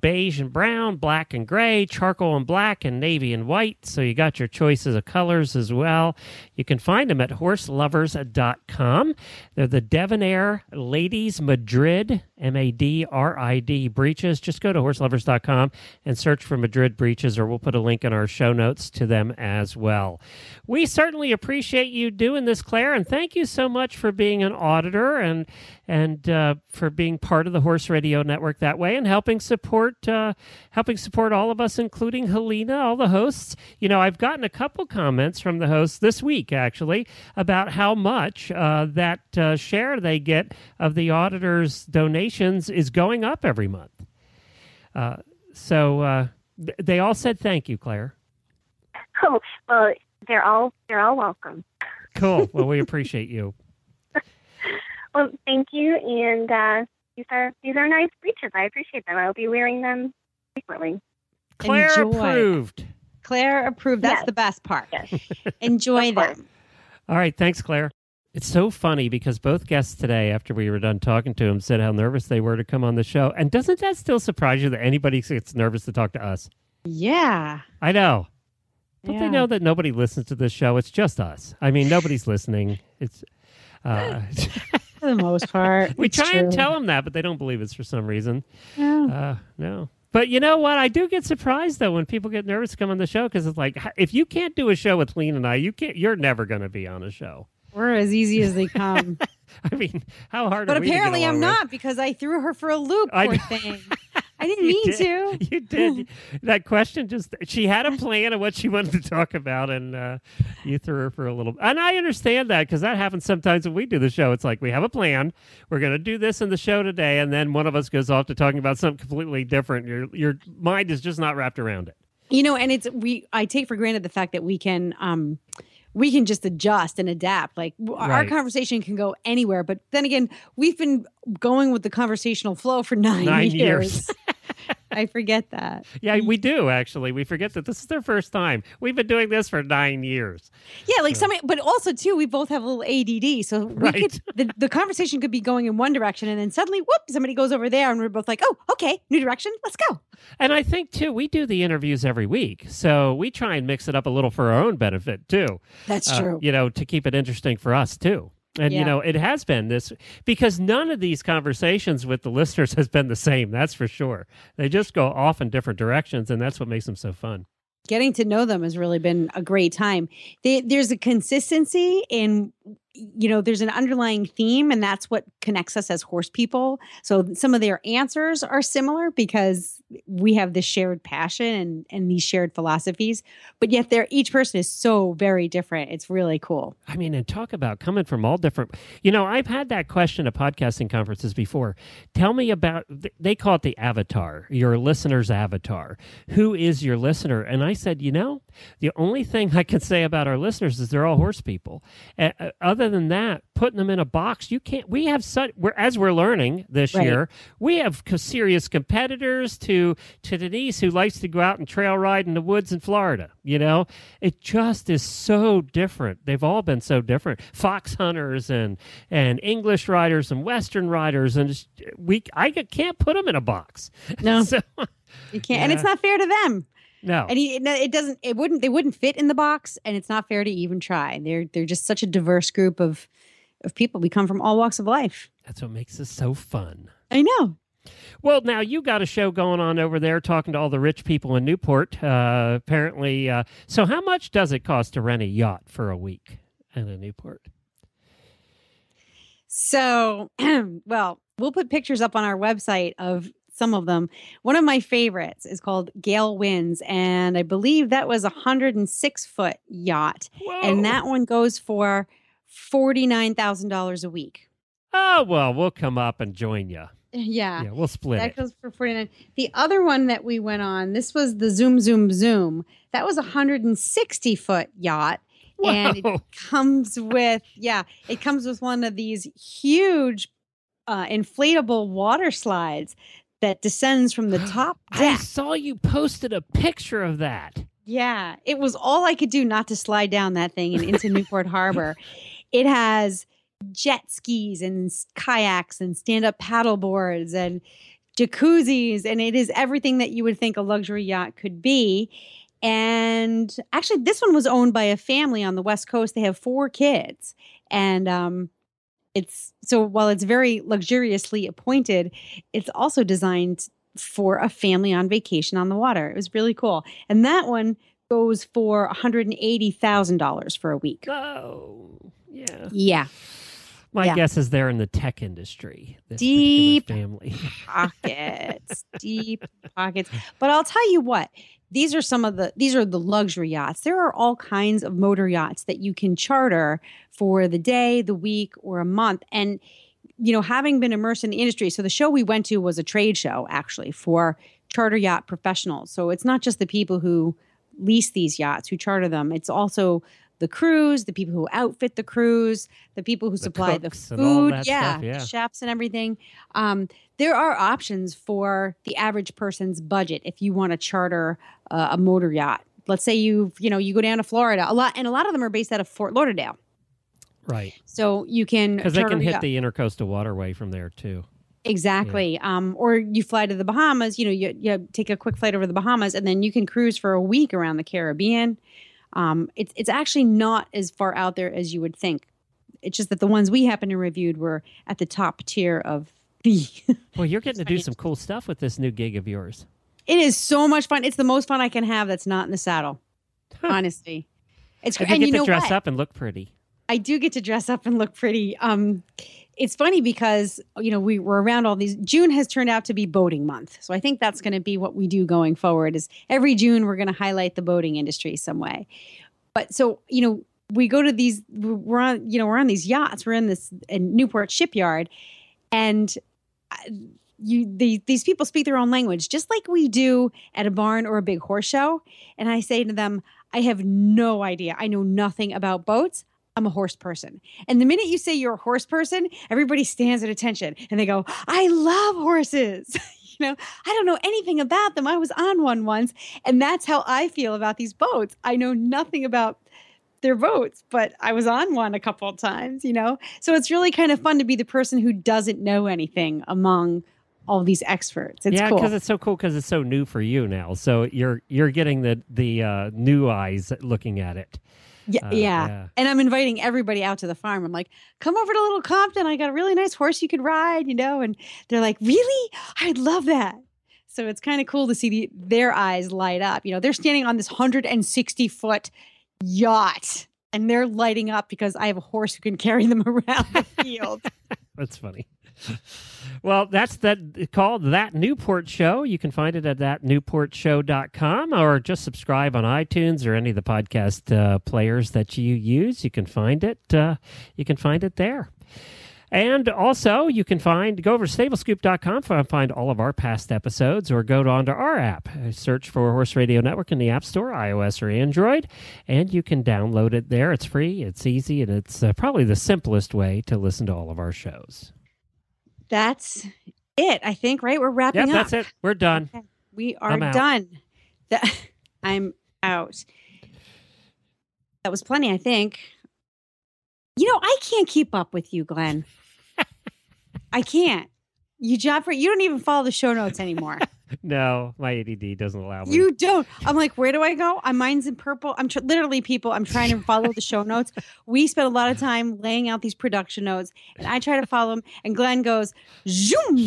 beige and brown, black and gray, charcoal and black, and navy and white. So you got your choices of colors as well. You can find them at horselovers.com. They're the Debonair Ladies Madrid, Madrid breeches. Just go to horselovers.com and search for Madrid breeches, or we'll put a link in our show notes to them as well. We certainly appreciate you doing this, Claire, and thank you so much for being an auditor and for being part of the Horse Radio Network that way, and helping support all of us, including Helena, all the hosts. You know, I've gotten a couple comments from the hosts this week, actually, about how much that share they get of the auditors' donations is going up every month. So they all said thank you, Claire. Oh, well, they're all welcome. Cool. Well, we appreciate you. Well, thank you, and these are nice breeches. I appreciate them. I'll be wearing them frequently. Claire Enjoy. approved. Claire approved. That's Yes. the best part. Yes. Enjoy Of course. them. All right. Thanks, Claire. It's so funny because both guests today, after we were done talking to them, said how nervous they were to come on the show. And doesn't that still surprise you that anybody gets nervous to talk to us? Yeah. I know. Don't Yeah. they know that nobody listens to this show? It's just us. I mean, nobody's listening. It's For the most part. we It's try and true. tell them that, but they don't believe us for some reason. Yeah. No. But you know what? I do get surprised though when people get nervous to come on the show, because it's like, if you can't do a show with Lean and I, you're never going to be on a show. We're as easy as they come. I mean, how hard? But are we to get apparently I'm along with? not, because I threw her for a loop, I poor know. thing. I didn't You mean did. to. You did. That question she had a plan of what she wanted to talk about, and you threw her for a little. And I understand that, because that happens sometimes when we do the show. It's like we have a plan. We're going to do this in the show today, and then one of us goes off to talking about something completely different. Your mind is just not wrapped around it. You know, and I take for granted the fact that we can just adjust and adapt. Like our Right. conversation can go anywhere. But then again, we've been going with the conversational flow for 9 years. I forget that. Yeah, we do, actually. We forget that this is their first time. We've been doing this for 9 years. Yeah, like but also too, we both have a little ADD. So we Right. the conversation could be going in one direction, and then suddenly, whoop, somebody goes over there, and we're both like, oh, okay, new direction, let's go. And I think, too, we do the interviews every week. So we try and mix it up a little for our own benefit, too. That's true. You know, to keep it interesting for us, too. And, you Yeah. know, it has been this, because none of these conversations with the listeners has been the same, that's for sure. They just go off in different directions, and that's what makes them so fun. Getting to know them has really been a great time. There's a consistency in, you know, there's an underlying theme, and that's what connects us as horse people. So some of their answers are similar because we have this shared passion and these shared philosophies, but yet each person is so very different. It's really cool. I mean, and talk about coming from all different, you know, I've had that question at podcasting conferences before. Tell me about, they call it the avatar, your listener's avatar. Who is your listener? And I said, you know, the only thing I can say about our listeners is they're all horse people. Other than that, putting them in a box, you can't, we have such, as we're learning this Right. year, we have serious competitors to Denise, who likes to go out and trail ride in the woods in Florida. You know, it just is so different. They've all been so different. Fox hunters and English riders and Western riders, and I can't put them in a box. No, So, you can't, and it's not fair to them. no. And they wouldn't fit in the box, and it's not fair to even try. They're just such a diverse group of people. We come from all walks of life. That's what makes this so fun. I know. Well, now you got a show going on over there talking to all the rich people in Newport, apparently. So how much does it cost to rent a yacht for a week in a Newport? So, well, we'll put pictures up on our website of some of them. One of my favorites is called Gale Winds, and I believe that was a 106-foot yacht. Whoa. And that one goes for $49,000 a week. Oh, well, we'll come up and join you. Yeah. Yeah, we'll split That it. goes for 49. The other one that we went on, this was the Zoom Zoom Zoom. That was a 160-foot yacht. Whoa. And it comes with one of these huge inflatable water slides that descends from the top I deck. saw you posted a picture of that. Yeah, it was all I could do not to slide down that thing and into Newport Harbor. It has jet skis and kayaks and stand-up paddle boards and jacuzzis, and it is everything that you would think a luxury yacht could be. And actually, this one was owned by a family on the West Coast. They have 4 kids, and it's so while it's very luxuriously appointed, it's also designed for a family on vacation on the water. It was really cool, and that one goes for $180,000 for a week. Oh, yeah. Yeah. My guess is they're in the tech industry. This Deep family pockets, deep pockets. But I'll tell you what, these are the luxury yachts. There are all kinds of motor yachts that you can charter for the day, the week, or a month. And, having been immersed in the industry, so the show we went to was a trade show actually for charter yacht professionals. So it's not just the people who lease these yachts, who charter them. It's also the crews, the people who outfit the crews, the people who supply the food, the chefs and everything. There are options for the average person's budget if you want to charter a motor yacht. Let's say you go down to Florida. A lot of them are based out of Fort Lauderdale. Right. So you can because they can hit the intercoastal waterway from there too. Exactly. Yeah. Or you fly to the Bahamas. You take a quick flight over the Bahamas, and then you can cruise for a week around the Caribbean. It's actually not as far out there as you would think. It's just that the ones we happened to reviewed were at the top tier of the. Well, you're getting to do some cool stuff with this new gig of yours. It is so much fun. It's the most fun I can have that's not in the saddle. Honestly. It's great. And you get to dress up and look pretty. I do get to dress up and look pretty. It's funny because, we were around all these. June has turned out to be boating month. So I think that's going to be what we do going forward is every June we're going to highlight the boating industry some way. But so, we go to these, we're on these yachts. We're in Newport shipyard, and these people speak their own language, just like we do at a barn or a big horse show. And I say to them, I have no idea. I know nothing about boats. I'm a horse person. And the minute you say you're a horse person, everybody stands at attention and they go, I love horses. I don't know anything about them. I was on one once. And that's how I feel about these boats. I know nothing about their boats, but I was on one a couple of times, So it's really kind of fun to be the person who doesn't know anything among all these experts. It's cool. Because it's so cool because it's so new for you now. So you're getting the new eyes looking at it. Yeah. And I'm inviting everybody out to the farm. I'm like, come over to Little Compton. I got a really nice horse you could ride, and they're like, really? I'd love that. So it's kind of cool to see their eyes light up. They're standing on this 160-foot yacht and they're lighting up because I have a horse who can carry them around the field. That's funny. Well, that's called That Newport Show. You can find it at thatnewportshow.com or just subscribe on iTunes or any of the podcast players that you use. You can find it. You can find it there. And also, you can go over to stablescoop.com to find all of our past episodes, or go onto our app. Search for Horse Radio Network in the App Store, iOS or Android, and you can download it there. It's free, it's easy, and it's probably the simplest way to listen to all of our shows. That's it, I think, right? We're wrapping up. That's it. We're done. Okay. We are done. I'm out. That was plenty, I think. I can't keep up with you, Glenn. I can't. You don't even follow the show notes anymore. No, my ADD doesn't allow me. You don't. I'm like, where do I go? Mine's in purple. Literally, people, I'm trying to follow the show notes. We spend a lot of time laying out these production notes, and I try to follow them, and Glenn goes, zoom,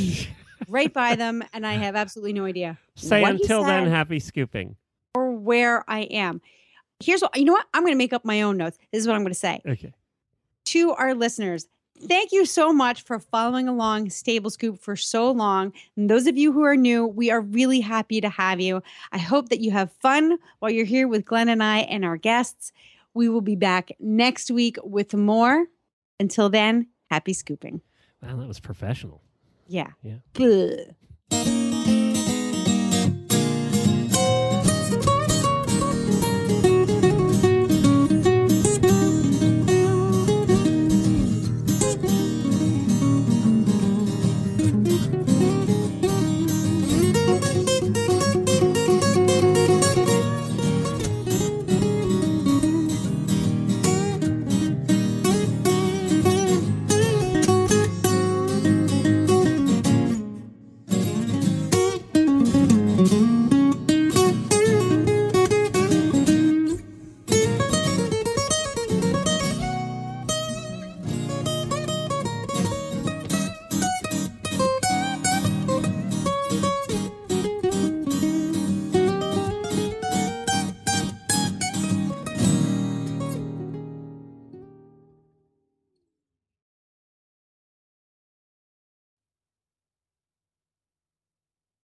right by them, and I have absolutely no idea. Say until then, happy scooping. Or where I am. Here's what, I'm going to make up my own notes. This is what I'm going to say. Okay. To our listeners, thank you so much for following along Stable Scoop for so long. And those of you who are new, we are really happy to have you. I hope that you have fun while you're here with Glenn and I and our guests. We will be back next week with more. Until then, happy scooping. Wow, that was professional. Yeah. Yeah.